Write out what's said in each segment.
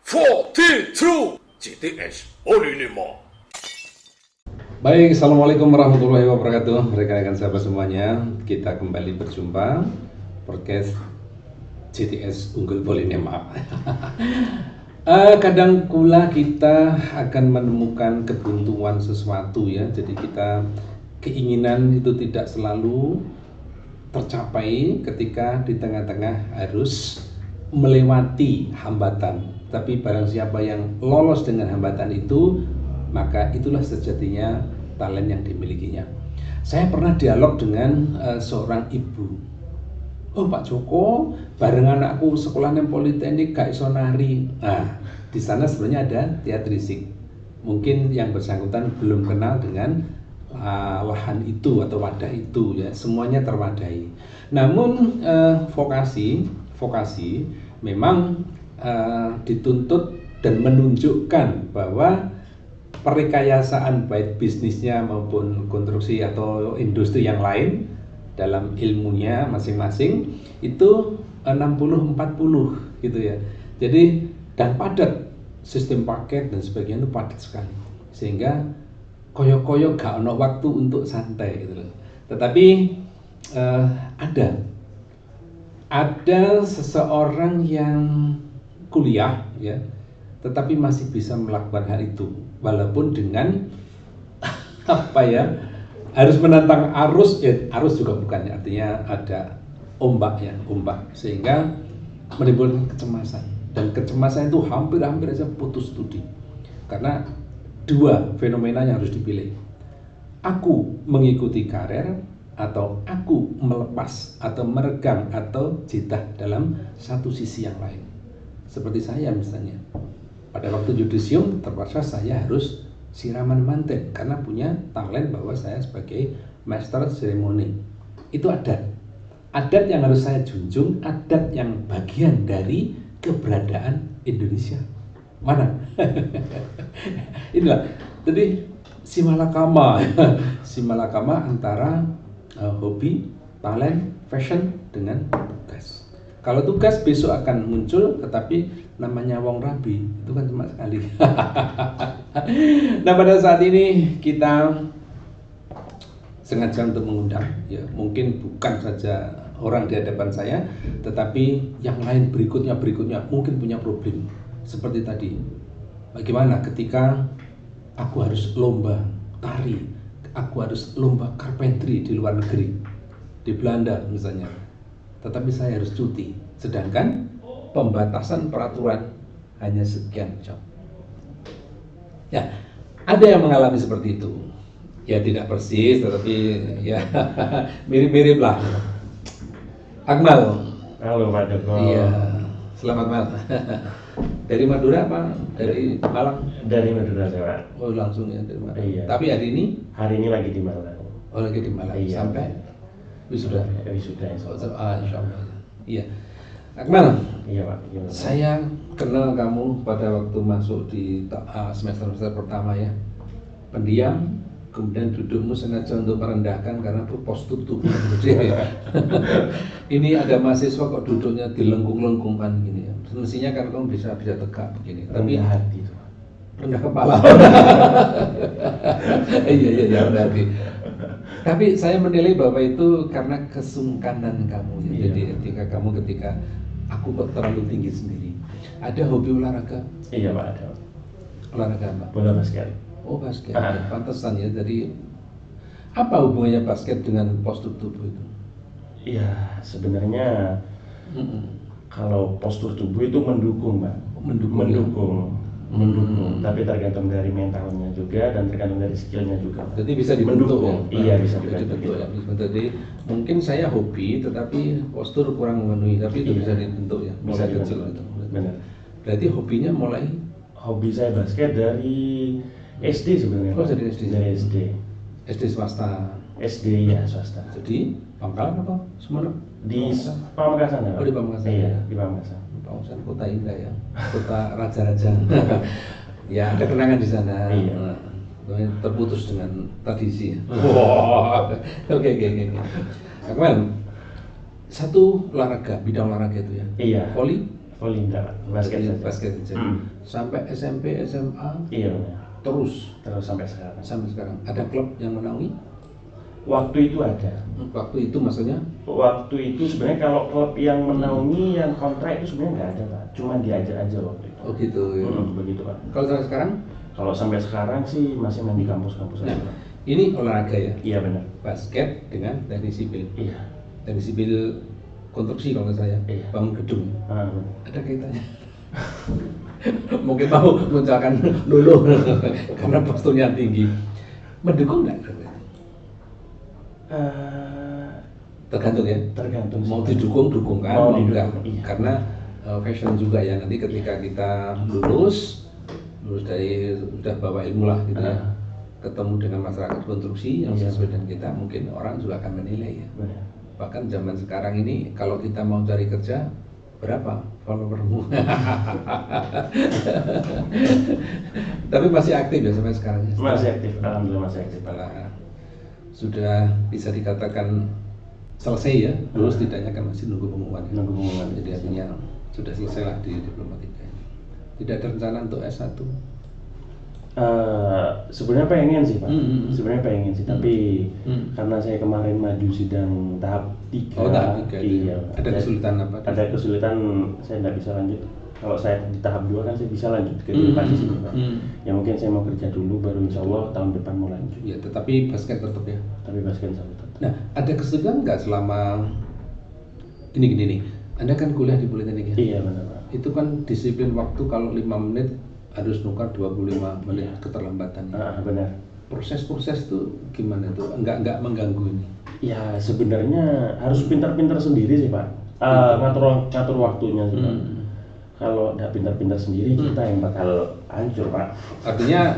42 GTS Olinima. Baik, Assalamualaikum warahmatullahi wabarakatuh. Rekan-rekan sahabat semuanya, kita kembali berjumpa podcast GTS Unggul Polinema. Kadang kala kita akan menemukan kebuntuan sesuatu ya. Jadi kita keinginan itu tidak selalu tercapai ketika di tengah-tengah harus melewati hambatan. Tapi barang siapa yang lolos dengan hambatan itu, maka itulah sejatinya talent yang dimilikinya. Saya pernah dialog dengan seorang ibu. Oh Pak Joko, bareng anakku sekolah nang Politeknik gak iso nari. Nah, di sana sebenarnya ada teatrisik. Mungkin yang bersangkutan belum kenal dengan lahan itu atau wadah itu ya. Semuanya terwadahi. Namun vokasi memang dituntut dan menunjukkan bahwa perkayasaan baik bisnisnya maupun konstruksi atau industri yang lain dalam ilmunya masing-masing itu 60-40 gitu ya. Jadi dan padat, sistem paket dan sebagainya itu padat sekali sehingga koyo-koyo gak ono waktu untuk santai gitu loh. Tetapi ada seseorang yang kuliah ya, tetapi masih bisa melakukan hal itu walaupun dengan harus menantang arus ya, arus juga bukan, artinya ada ombak sehingga menimbulkan kecemasan, dan kecemasan itu hampir aja putus studi karena dua fenomena yang harus dipilih. Aku mengikuti karir atau aku melepas atau meregang atau jeda dalam satu sisi yang lain. Seperti saya misalnya, pada waktu yudisium terpaksa saya harus siraman manten karena punya talent bahwa saya sebagai master seremoni. Itu adat yang harus saya junjung, adat yang bagian dari keberadaan Indonesia. Mana? Inilah, jadi simalakama antara hobi, talent, fashion dengan tugas. Kalau tugas besok akan muncul, tetapi namanya wong rabi itu kan cuma sekali. Nah pada saat ini kita sengaja untuk mengundang, ya mungkin bukan saja orang di hadapan saya, tetapi yang lain berikutnya mungkin punya problem seperti tadi. Bagaimana ketika aku harus lomba tari, aku harus lomba carpentry di luar negeri, di Belanda misalnya, tetapi saya harus cuti, sedangkan pembatasan peraturan hanya sekian jam. Ya, ada yang mengalami seperti itu. Ya tidak persis, tetapi ya mirip-mirip lah. Akmal. Halo Pak Joko. Iya, selamat malam. Dari Madura apa? Dari Malang? Dari Madura saya Pak. Oh langsung ya dari Malang. Iya. Tapi hari ini? Hari ini lagi di Malang. Oh lagi di Malang. Iya. Sampai wisuda. Wisuda. Insya Allah. Iya. Akmal. Iya Pak. Gimana? Saya kenal kamu pada waktu masuk di semester pertama ya. Pendiam, kemudian dudukmu sengaja untuk merendahkan karena postur tubuh gede ya. Ini ada mahasiswa kok duduknya dilengkung-lengkungkan gini ya. Semestinya kan kamu bisa tegak begini. Tapi rendah hati itu. Rendah kepala. Iya rendah hati. Tapi saya menilai bahwa itu karena kesungkanan kamu ya. Iya. Jadi ketika aku kok terlalu tinggi sendiri. Ada hobi olahraga? Iya Pak ada. Olahraga apa? Bola basket. Oh basket, ya, pantesan ya. Jadi apa hubungannya basket dengan postur tubuh itu? Iya sebenarnya kalau postur tubuh itu mendukung Pak. Mendukung. Tapi tergantung dari mentalnya juga dan tergantung dari skillnya juga. Jadi bisa dibentuk ya? Iya bisa dibentuk ya. Jadi mungkin saya hobi tetapi postur kurang memenuhi, tapi itu Iya. bisa dibentuk ya. Bisa Mulai kecil dibentuk. gitu. Benar. Berarti hobinya mulai? Hobi saya basket dari SD sebenarnya. Oh dari SD. Dari SD. SD swasta. SD ya swasta. Jadi Pangkalan apa? Sumenep? Di Pamekasan ya? Oh di Pamekasan. Iya, Ya. di Pamekasan. Pamekasan kota indah ya, kota raja-raja. Ya ada kenangan di sana. Iya. Terputus dengan tradisi. Oke. Akmal, satu olahraga, bidang olahraga itu ya. Iya. Voli? Voli enggak, Pak. Basket Jadi saja. basket aja. Sampai SMP, SMA Iya benar. terus Terus sampai sekarang. sampai sekarang. Ada klub yang menaungi? Waktu itu ada. Waktu itu maksudnya? Waktu itu sebenarnya kalau klub yang menaungi yang kontrak itu sebenarnya nggak ada, Pak. Cuma diajak aja waktu itu. Oh gitu ya. Begitu, Pak. Kalau sampai sekarang? Kalau sampai sekarang sih masih main di kampus-kampus aja, Nah, Pak. ini olahraga ya? Iya benar. Basket dengan teknik sipil. Iya. Teknik sipil konstruksi kalau nggak salah, Iya. bangun gedung. Ah, benar. Ada kaitannya? Mungkin mau mengucapkan luluh karena posturnya tinggi. Mendukung nggak? Tergantung ya. Tergantung sih, Mau Pak. didukung dukungkan, Mau mau enggak. didukung, iya. Karena fashion juga ya, nanti ketika kita lulus dari udah bawa ilmu lah gitu ya, ketemu dengan masyarakat konstruksi yang Iya. sesuai dengan kita, mungkin orang juga akan menilai ya. Benar. Bahkan zaman sekarang ini kalau kita mau cari kerja, berapa followermu? Tapi masih aktif ya sampai sekarang ya? Masih aktif, alhamdulillah masih aktif, Pak. Malah sudah bisa dikatakan selesai ya, lulus tidaknya kan masih nunggu pengumuman. Nunggu pengumuman. Jadi artinya sudah selesai lah di Diplomatika ini. Tidak ada rencana untuk S1? Sebenarnya pengen sih, Pak. Sebenarnya pengen sih, tapi karena saya kemarin maju sidang tahap 3. Oh, tahap 3. Iya. Ada kesulitan apa? Ada kesulitan, saya nggak bisa lanjut. Kalau saya di tahap 2 kan saya bisa lanjut ke divisi sini, Pak. Ya mungkin saya mau kerja dulu, baru insya Allah tahun depan mau lanjut. Ya, tetapi basket tetap ya. Tapi basket sama tetap. Nah, ada kesulitan nggak selama gini nih? Anda kan kuliah di Politeknik ya? Iya benar, Pak. Itu kan disiplin waktu, kalau 5 menit harus nukar 25 menit keterlambatan. Benar. Proses-proses itu gimana tuh? Enggak mengganggu ini? Ya sebenarnya harus pintar-pintar sendiri sih, Pak. Ngatur waktunya sih, Pak. Kalau nggak pintar-pintar sendiri, kita yang bakal hancur, Pak. Artinya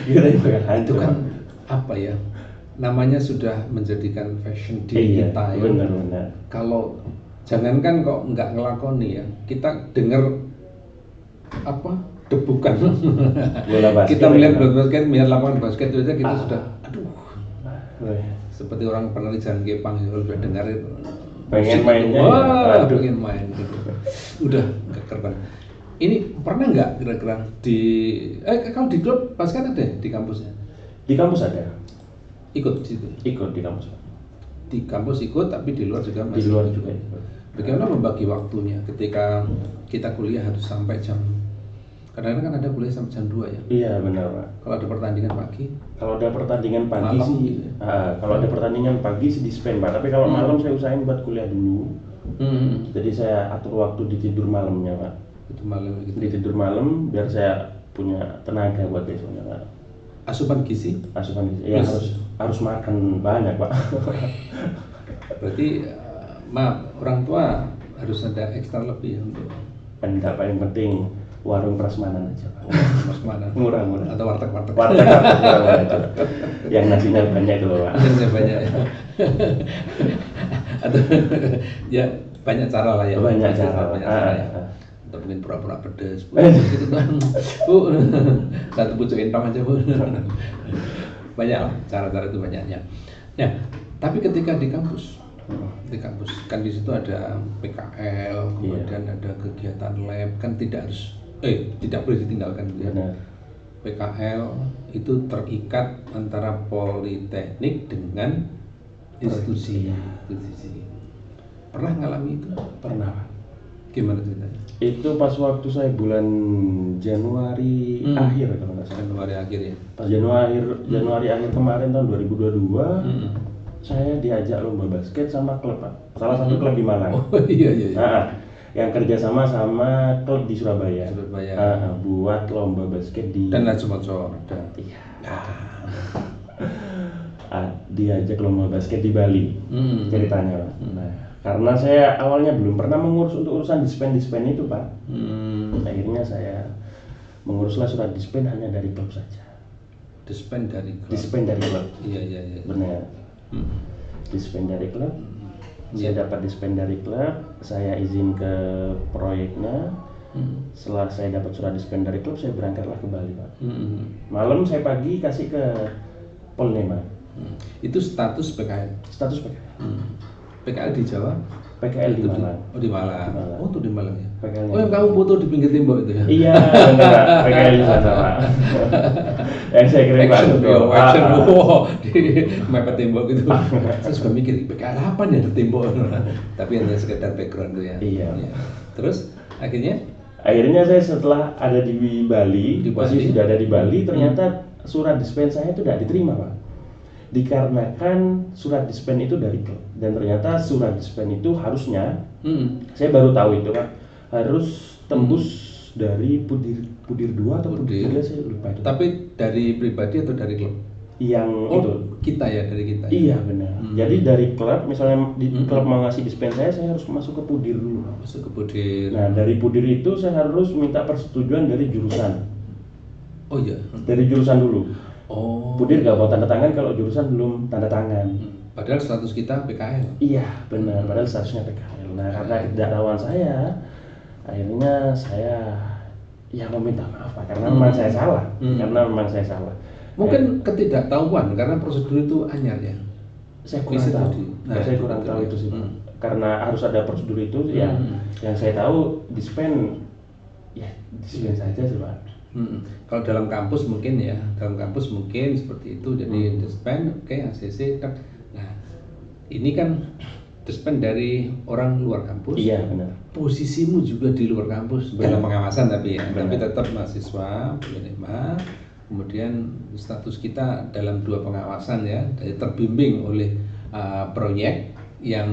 Kita yang bakal itu hancur, kan Pak. apa ya? Namanya sudah menjadikan fashion di Iya, kita ya. benar-benar. Kalau jangankan kok nggak ngelakoni ya, kita dengar apa debukan Bola basket, kita melihat benar. bola basket, melihat lapangan basket itu aja kita sudah Wih, seperti orang pernah di Jalan Kepang kalau udah dengar itu, pengen musik itu, mainnya wah ya. Aduh. pengen main gitu. Udah nggak keren. Ini pernah nggak kira-kira di kalau di klub basket ada ya di kampusnya? Di kampus ada, Ikut di situ. ikut di kampus. Di kampus ikut, tapi di luar juga Di masih luar ikut. juga ikut. Bagaimana membagi waktunya ketika kita kuliah harus sampai jam, kadang-kadang kan ada kuliah sampai jam 2 ya. Iya benar, Pak. Kalau ada pertandingan pagi, Kalau ada pertandingan pagi Malam sih, gitu ya? kalau ada pertandingan pagi sih dispen, Pak. Tapi kalau malam saya usahain buat kuliah dulu. Jadi saya atur waktu di tidur malamnya, Pak. itu malam gitu. Di tidur malam biar saya punya tenaga buat besoknya, Pak. Asupan gizi, Asupan ya Terus? harus makan banyak, Pak. berarti maaf, orang tua harus ada ekstra lebih ya untuk Enggak, paling penting warung prasmanan aja, Pak. mas mana Murah-murah. atau warteg-warteg. Warteg aja. Yang nasinya banyak itu loh, Pak. Biasanya banyak ya. Atau ya banyak cara lah ya. Banyak cara. Banyak cara ya. Atau mungkin pura-pura pedes, Bu. Eh. Gitu kan. Bu, satu pucuk entong aja, Bu. Banyak lah, cara-cara itu banyaknya. Nah, tapi ketika di kampus kan di situ ada PKL, kemudian ada kegiatan lab, kan tidak boleh ditinggalkan gitu ya. Benar. PKL itu terikat antara politeknik dengan institusi. Pernah ngalami itu? Pernah, Pak. Gimana ceritanya? Itu pas waktu saya bulan Januari akhir kalau nggak salah. Januari akhir ya. Pas Januari akhir kemarin tahun 2022, saya diajak lomba basket sama klub, Pak. Salah satu klub di Malang. Oh iya. Yang kerjasama sama klub di Surabaya. Surabaya. Buat lomba basket di. Dan lain sponsor ada. Iya. Diajak lomba basket di Bali. Ceritanya, Pak. Nah, karena saya awalnya belum pernah mengurus untuk urusan dispen itu, Pak. Akhirnya saya menguruslah surat dispen hanya dari klub saja. Dispen dari klub. Dispen dari klub. Iya. Benar. Dispen dari klub. Saya dapat dispen dari klub, saya izin ke proyeknya. Setelah saya dapat surat dispen dari klub, saya berangkatlah ke Bali, Pak. Malam saya pagi kasih ke Polnema. Itu status PKL. Status PKL. PKL di Jawa? PKL di Malang. Oh di Malang. Di Malang. Oh tuh di Malang ya. PKL-nya. Oh yang kamu foto di pinggir tembok itu ya? Iya, benar. PKL di sana, Pak. Yang saya kirim Pak Action, Joko. action, di mepet tembok gitu. Saya suka mikir, PKL apa nih ada tembok? Tapi hanya sekedar background tuh ya. Iya. Terus akhirnya? Akhirnya saya setelah ada di Bali, posisi sudah ada di Bali, ternyata surat dispen saya itu tidak diterima, Pak. Dikarenakan surat dispen itu dari klub, dan ternyata surat dispen itu harusnya, saya baru tahu itu Pak, harus tembus dari Pudir 2 atau Pudir 3, saya lupa itu. Tapi dari pribadi atau dari klub? Yang itu kita ya, dari kita. Iya benar. Jadi dari klub, misalnya di klub mau ngasih dispen saya harus masuk ke Pudir dulu. Masuk ke Pudir. Nah dari Pudir itu saya harus minta persetujuan dari jurusan. Oh iya. Dari jurusan dulu. Oh. Pudir gak mau tanda tangan kalau jurusan belum tanda tangan. Padahal status kita PKL. Iya benar. Padahal statusnya PKL. Nah karena ketidaktahuan saya, akhirnya saya ya meminta maaf Pak, karena memang saya salah. Karena memang saya salah. Mungkin ketidaktahuan karena prosedur itu anyar ya. Saya kurang tahu. Saya kurang tahu itu sih. Karena harus ada prosedur itu ya. Yang saya tahu dispen ya dispen saja sih Pak. Kalau dalam kampus mungkin ya, seperti itu. Jadi dispen, oke, ACC kan. Nah, ini kan dispen dari orang luar kampus. Iya benar. Posisimu juga di luar kampus dalam pengawasan tapi ya, benar. tapi tetap mahasiswa penerima. Kemudian status kita dalam 2 pengawasan ya, terbimbing oleh proyek yang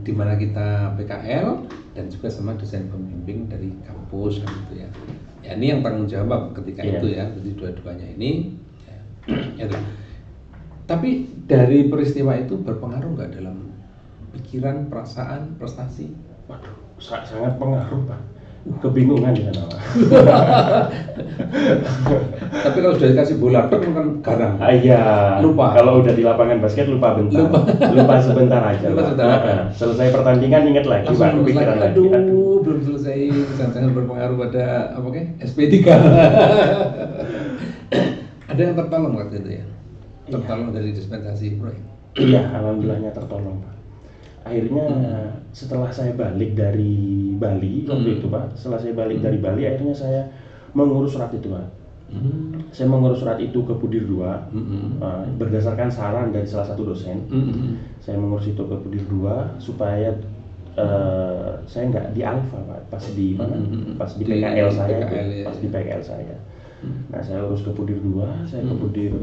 dimana kita PKL dan juga sama dosen pembimbing dari kampus kan gitu ya. Ya ini yang tanggung jawab ketika itu ya, jadi dua-duanya ini. Ya. Tapi dari peristiwa itu berpengaruh nggak dalam pikiran, perasaan, prestasi? Waduh, sangat pengaruh Pak. Kebingungan di sana Pak. Tapi kalau sudah dikasih bola kan garang. Iya. Lupa. Kalau udah di lapangan basket lupa bentar. Lupa sebentar aja. Lupa sebentar. Selesai pertandingan ingat lagi Pak, kepikiran lagi. Aduh, belum selesai. Jangan berpengaruh pada apa SP3. Ada yang tertolong waktu itu ya? Tertolong dari dispensasi proyek. Iya, alhamdulillahnya tertolong Pak. Akhirnya setelah saya balik dari Bali waktu itu Pak, setelah saya balik dari Bali akhirnya saya mengurus surat itu Pak. Saya mengurus surat itu ke Pudir 2 berdasarkan saran dari salah satu dosen. Saya mengurus itu ke Pudir 2 supaya saya nggak di Alfa Pak, pas di mana? Pas di PKL saya, pas di PKL saya. Nah saya urus ke Pudir 2, saya ke Pudir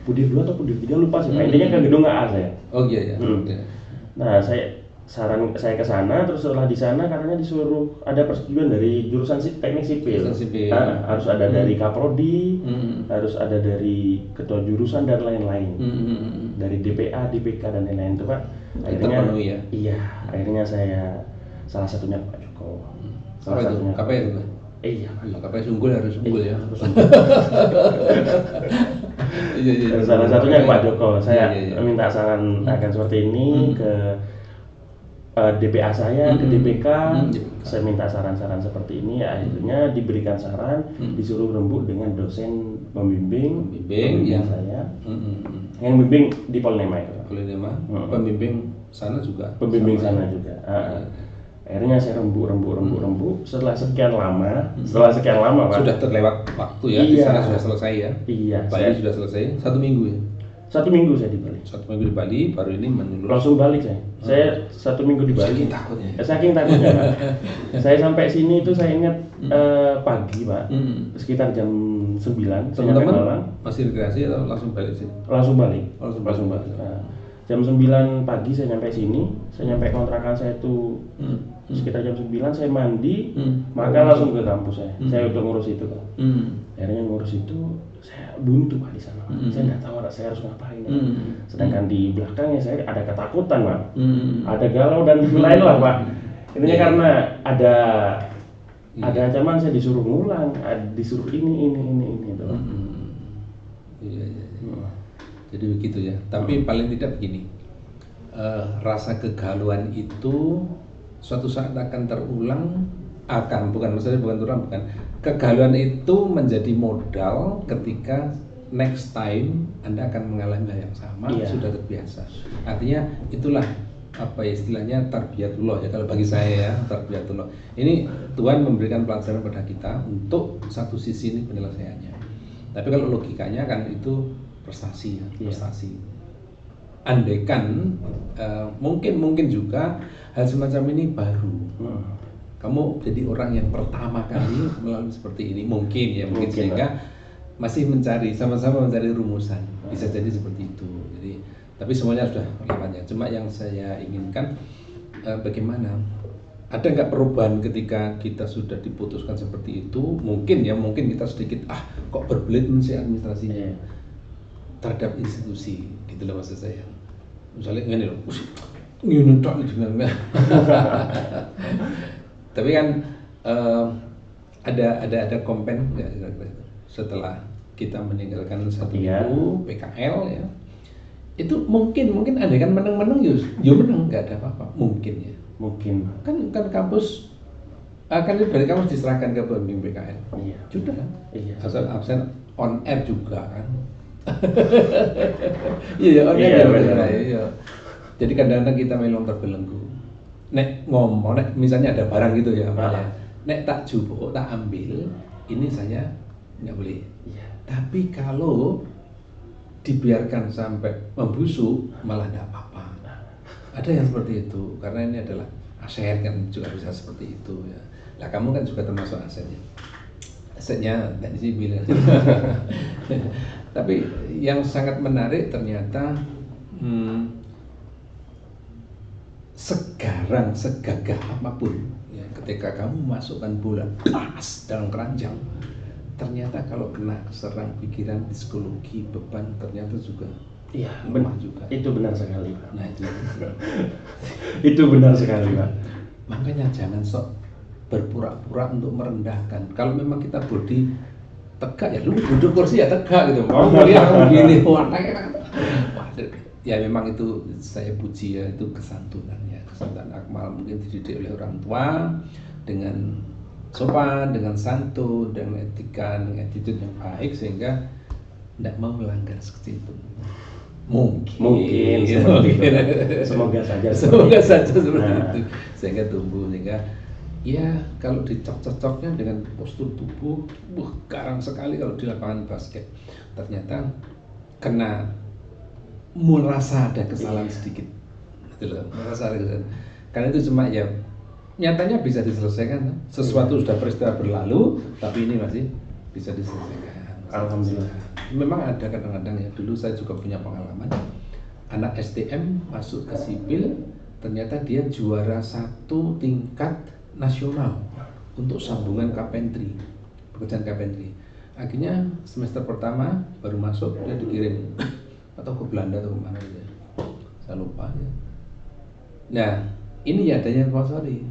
2 atau Pudir 3 lupa sih Pak. Intinya ke gedung AA saya. Oh iya ya. Nah saya ke sana, terus setelah di sana karena disuruh ada persetujuan dari jurusan teknik sipil. Harus ada dari Kaprodi, harus ada dari ketua jurusan dan lain-lain. Dari DPA, DPK dan lain-lain itu Pak. Akhirnya ya? Iya, akhirnya saya salah satunya Pak Joko. Salah satunya KPS itu? Iya, KPS unggul harus unggul ya. Iya. Salah satunya Pak Joko. Saya minta saran akan seperti ini ke DPA saya, ke DPK, saya minta saran-saran seperti ini. Akhirnya diberikan saran, disuruh rembuk dengan dosen pembimbing yang saya, yang bimbing di Polnema itu. Pembimbing sana juga. Pembimbing sana juga. Akhirnya saya rembuk. Setelah sekian lama Pak. Sudah terlewat waktu ya. Di sana sudah selesai ya. Iya. Bali sudah selesai 1 minggu ya. 1 minggu saya di Bali. 1 minggu di Bali, baru ini menurut. Langsung balik saya. Saya 1 minggu di Bali. Saking takutnya Pak. Saya sampai sini itu saya ingat pagi Pak. Sekitar jam 9. Teman-teman masih rekreasi atau langsung balik sih? Langsung balik. Balik. Nah, jam 9 pagi saya nyampe sini. Saya nyampe kontrakan saya itu sekitar jam 9 saya mandi, maka langsung ke kampus saya. Saya udah ngurus itu Pak. Akhirnya ngurus itu saya buntu Pak di sana. Saya nggak tahu saya harus ngapain. Sedangkan di belakangnya saya ada ketakutan Pak. Ada galau dan lain lah Pak. Intinya karena ada ancaman saya disuruh ngulang, disuruh ini itu Pak. Iya. Jadi begitu ya. Tapi paling tidak begini. Rasa kegalauan itu suatu saat akan terulang, bukan terulang. Kegalauan itu menjadi modal ketika next time Anda akan mengalami hal yang sama, sudah terbiasa. Artinya itulah apa ya istilahnya tarbiyatullah ya kalau bagi saya ya, tarbiyatullah. Ini Tuhan memberikan pelajaran pada kita untuk satu sisi ini penyelesaiannya. Tapi kalau logikanya kan itu prestasi ya, prestasi. Andaikan mungkin juga hal semacam ini baru. Kamu jadi orang yang pertama kali melalui seperti ini mungkin sehingga masih sama-sama mencari rumusan. Bisa jadi seperti itu. Jadi tapi semuanya sudah lewatnya. Cuma yang saya inginkan bagaimana ada nggak perubahan ketika kita sudah diputuskan seperti itu? Mungkin kita sedikit kok berbelit sih administrasinya terhadap institusi, gitu loh maksud saya. Misalnya ini loh, ini tak tapi kan ada kompen setelah kita meninggalkan satu itu PKL ya. Itu mungkin ada kan menang ya menang, nggak ada apa-apa mungkin kan kampus akan dari kampus diserahkan ke pembimbing PKL sudah kan asal absen on air juga kan. Iya on air ya. Jadi kadang-kadang kita memang terbelenggu nek ngomong misalnya ada barang gitu ya nek tak jupuk tak ambil ini saya nggak boleh tapi kalau dibiarkan sampai membusuk malah tidak apa-apa. Ada yang seperti itu karena ini adalah aset kan juga bisa seperti itu ya. Lah kamu kan juga termasuk asetnya tidak disipil. Tapi yang sangat menarik ternyata sekarang segagah apapun ya, ketika kamu masukkan bola pas dalam keranjang ternyata kalau kena serang pikiran, psikologi, beban ternyata juga benar juga. Itu benar sekali, Pak. Nah itu itu benar sekali, Pak. Makanya jangan sok berpura-pura untuk merendahkan. Kalau memang kita body tegak ya lu duduk kursi ya tegak gitu. Mau lihat begini ya memang itu saya puji ya, itu kesantunan Akmal mungkin dididik oleh orang tua dengan sopan, dengan santun, dengan etika, dengan attitude yang baik sehingga tidak mau melanggar sekecil pun. Mungkin seperti itu. Semoga saja seperti itu sehingga tumbuh sehingga ya kalau dicocok-cocoknya dengan postur tubuh garang sekali kalau di lapangan basket ternyata kena merasa ada kesalahan sedikit gitu loh, merasa ada kesalahan karena itu cuma ya nyatanya bisa diselesaikan sesuatu sudah peristiwa berlalu tapi ini masih bisa diselesaikan. Alhamdulillah. Memang ada kadang-kadang ya dulu saya juga punya pengalaman anak STM masuk ke sipil ternyata dia juara 1 tingkat nasional untuk sambungan carpentry, pekerjaan carpentry. Akhirnya semester pertama baru masuk dia dikirim atau ke Belanda atau kemana gitu ya. Saya lupa ya. Nah ini ya adanya sponsori,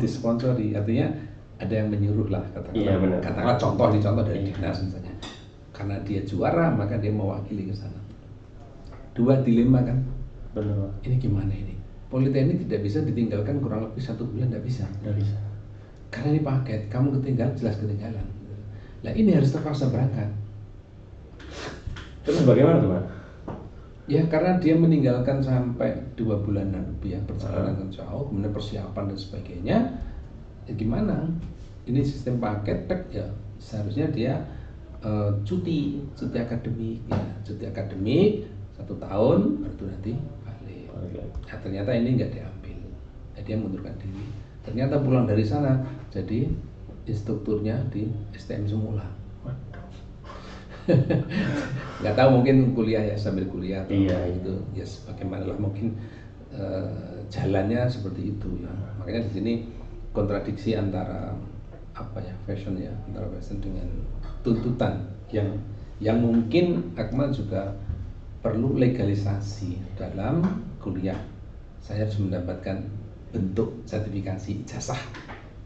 disponsori artinya ada yang menyuruh lah katakanlah contoh dari dinas misalnya karena dia juara maka dia mewakili ke sana. Dua dilema kan. Benar. Ini gimana ini? Politeknik tidak bisa ditinggalkan kurang lebih 1 bulan, tidak bisa. Karena ini paket, kamu ketinggalan jelas ketinggalan. Nah ini harus terpaksa berangkat. Terus bagaimana tuh, Pak? Ya karena dia meninggalkan sampai 2 bulanan lebih ya, perjalanan jauh, kemudian persiapan dan sebagainya. Ya gimana? Ini sistem paket, ya seharusnya dia cuti akademik, ya cuti akademik 1 tahun baru nanti balik. Nah, ternyata ini nggak diambil, jadi dia mundurkan diri. Ternyata pulang dari sana jadi instrukturnya di STM semula. Nggak tahu mungkin kuliah ya sambil kuliah atau itu ya bagaimana lah mungkin jalannya seperti itu ya. Makanya di sini kontradiksi antara fashion ya, antara fashion dengan tuntutan yang mungkin Akmal juga perlu legalisasi dalam kuliah. Saya harus mendapatkan bentuk sertifikasi ijazah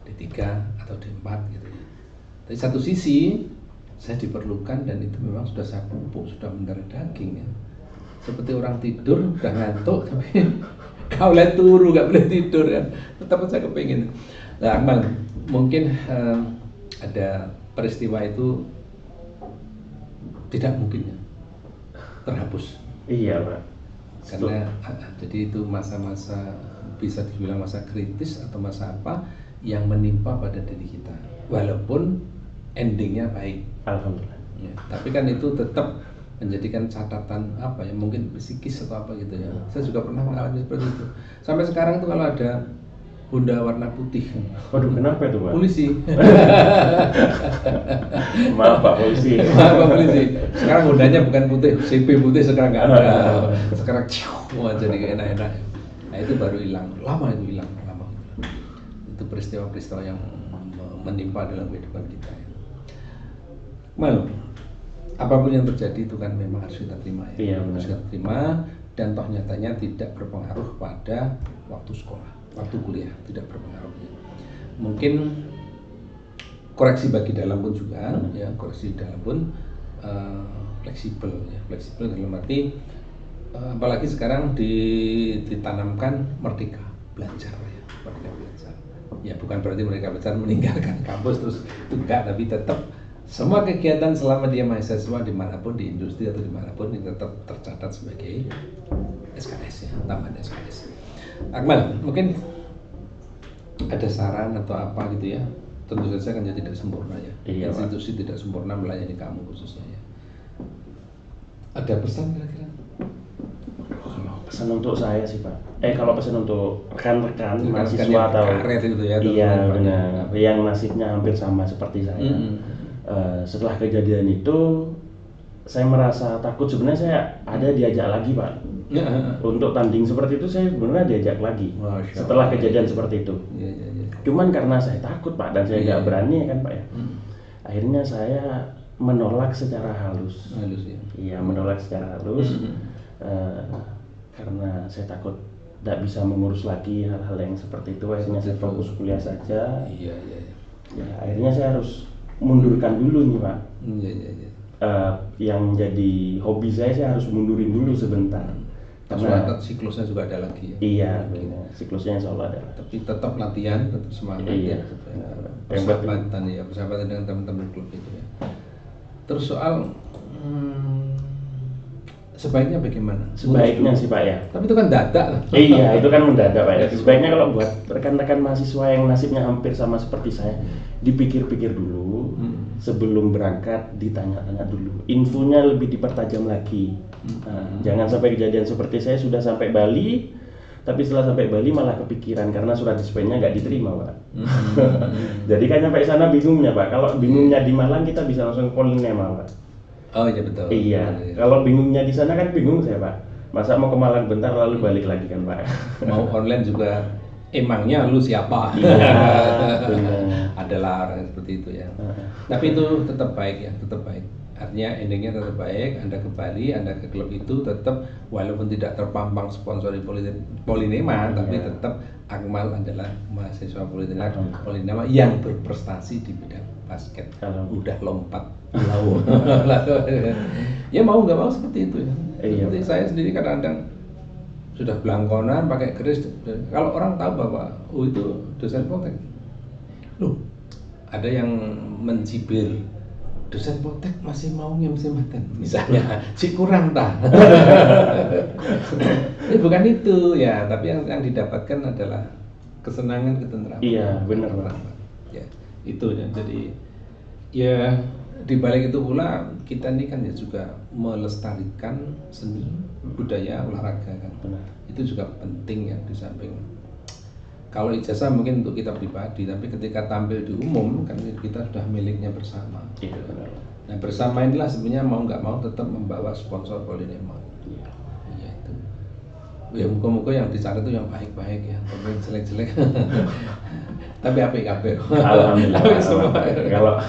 D3 atau D4 gitu ya. Dari satu sisi saya diperlukan dan itu memang sudah saya pupuk, sudah mendarah daging ya. Seperti orang tidur udah ngantuk tapi kau lihat turu nggak boleh tidur kan. Tetap saya kepingin. Nah, Akmal, mungkin ada peristiwa itu tidak mungkin ya terhapus. Iya, Pak. Karena jadi itu masa-masa bisa dibilang masa kritis atau masa apa yang menimpa pada diri kita, walaupun endingnya baik. Alhamdulillah. Ya, tapi kan itu tetap menjadikan catatan apa ya, mungkin psikis atau apa gitu ya. Saya juga pernah mengalami seperti itu. Sampai sekarang tuh kalau ada Honda warna putih. Waduh, kenapa itu, Pak? Polisi. Maaf Pak Polisi. Maaf Pak Polisi. Sekarang Hondanya bukan putih, CP putih sekarang nggak ada. Sekarang wah jadi enak-enak. Nah itu baru hilang. Lama itu hilang, lama. Itu peristiwa-peristiwa yang menimpa dalam kehidupan kita. Mal, apapun yang terjadi itu kan memang harus kita terima ya. Iya, benar. Harus kita terima dan toh nyatanya tidak berpengaruh pada waktu sekolah, waktu kuliah tidak berpengaruh. Mungkin koreksi bagi dalam pun juga, ya koreksi dalam pun fleksibel, ya fleksibel dalam arti apalagi sekarang ditanamkan merdeka belajar, ya merdeka belajar. Ya bukan berarti mereka belajar meninggalkan kampus terus itu enggak, tapi tetap semua kegiatan selama dia mahasiswa dimanapun di industri atau dimanapun itu tetap tercatat sebagai SKS, ya tambahan SKS. Akmal, mungkin ada saran atau apa gitu ya? Tentu saja kan tidak sempurna ya. Iya, institusi tidak sempurna melayani kamu khususnya ya. Ada pesan kira-kira? Pesan untuk saya sih Pak. Kalau pesan untuk rekan-rekan mahasiswa yang atau karet itu ya, iya benar, yang nasibnya hampir sama seperti saya. Setelah kejadian itu saya merasa takut, sebenarnya saya ada diajak lagi Pak. Untuk tanding seperti itu saya sebenarnya diajak lagi. Setelah kejadian seperti itu. Ya. Cuman karena saya takut Pak dan saya nggak berani kan Pak ya. Akhirnya saya menolak secara halus. Ya. Iya, menolak secara halus. Karena saya takut tidak bisa mengurus lagi hal-hal yang seperti itu. Akhirnya saya fokus kuliah saja. Iya. Ya, akhirnya saya harus mundurkan dulu nih Pak. Iya. Yang jadi hobi saya harus mundurin dulu sebentar. Karena siklusnya juga ada lagi ya. Iya, benar. Siklusnya insya Allah ada. Tapi tetap latihan, tetap semangat Iya. Persahabatan ya, persahabatan dengan teman-teman klub itu ya. Terus soal sebaiknya bagaimana? Sebaiknya sih Pak ya. Tapi itu kan dadak lah. Iya, itu kan mendadak Pak ya. Sebaiknya kalau buat rekan-rekan mahasiswa yang nasibnya hampir sama seperti saya, dipikir-pikir dulu sebelum berangkat, ditanya-tanya dulu. Infonya lebih dipertajam lagi. Jangan sampai kejadian seperti saya sudah sampai Bali, tapi setelah sampai Bali malah kepikiran karena surat dispennya nggak diterima Pak. Jadi kan sampai sana bingungnya Pak. Kalau bingungnya di Malang kita bisa langsung Polinema Pak. Oh iya betul. Iya. Kalau bingungnya di sana kan bingung saya Pak. Masa mau ke Malang bentar lalu balik lagi kan Pak. Mau online juga emangnya lu siapa? Iya, benar. Adalah orang seperti itu ya. Tapi itu tetap baik ya, tetap baik. Artinya endingnya tetap baik. Anda ke Bali, Anda ke klub itu tetap walaupun tidak terpampang sponsori Polinema, tapi tetap Akmal adalah mahasiswa Polinema yang berprestasi di bidang basket. Udah lompat lalu. Ya mau nggak mau seperti itu ya. Seperti saya sendiri kadang-kadang sudah belangkonan pakai keris. Kalau orang tahu bahwa itu dosen Poltek, loh ada yang mencibir dosen Poltek masih mau ngemsimaten misalnya, si kurang tah. Bukan itu ya, tapi yang didapatkan adalah kesenangan, ketentraman. Iya benar Pak. Ya itu ya. Jadi ya di balik itu pula kita ini kan ya juga melestarikan seni, budaya, olahraga kan. Benar. Itu juga penting ya, di samping kalau ijazah mungkin untuk kita pribadi, tapi ketika tampil di umum kan kita sudah miliknya bersama. Iya benar. Nah bersama inilah sebenarnya mau nggak mau tetap membawa sponsor Polinema. Iya. Iya itu. Ya muka-muka yang dicari itu yang baik-baik ya, tapi jelek-jelek. Tapi apik-apik. Alhamdulillah. Kalau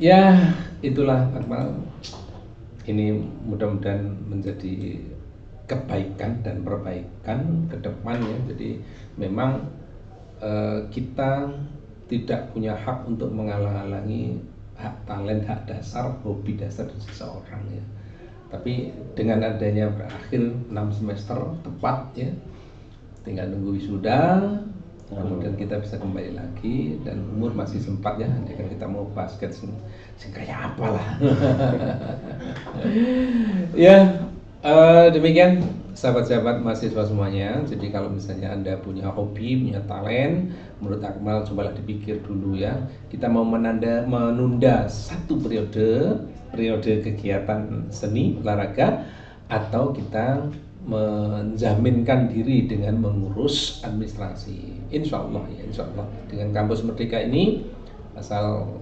ya itulah Akmal. Ini mudah-mudahan menjadi kebaikan dan perbaikan ke depan ya. Jadi memang kita tidak punya hak untuk menghalang-halangi hak talent, hak dasar, hobi dasar seseorang ya. Tapi dengan adanya berakhir 6 semester tepat ya, tinggal nunggu wisuda, kemudian kita bisa kembali lagi dan umur masih sempat ya. Jika kita mau basket sing kayak apalah. Ya Demikian sahabat-sahabat mahasiswa semuanya. Jadi kalau misalnya Anda punya hobi, punya talent, menurut Akmal cobalah dipikir dulu ya. Kita mau menunda satu periode kegiatan seni olahraga, atau kita menjaminkan diri dengan mengurus administrasi. Insya Allah ya, insya Allah dengan kampus Merdeka ini asal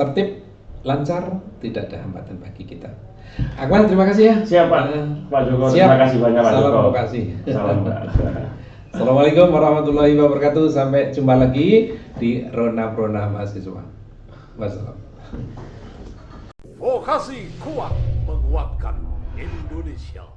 tertib, lancar, tidak ada hambatan bagi kita. Akmal, terima kasih ya. Siap Pak, Pak Joko, terima kasih banyak Pak Joko. Salam terima kasih. Salam Pak. Assalamualaikum warahmatullahi wabarakatuh. Sampai jumpa lagi di Rona Mahasiswa. Wassalam. Vokasi kuat menguatkan Indonesia.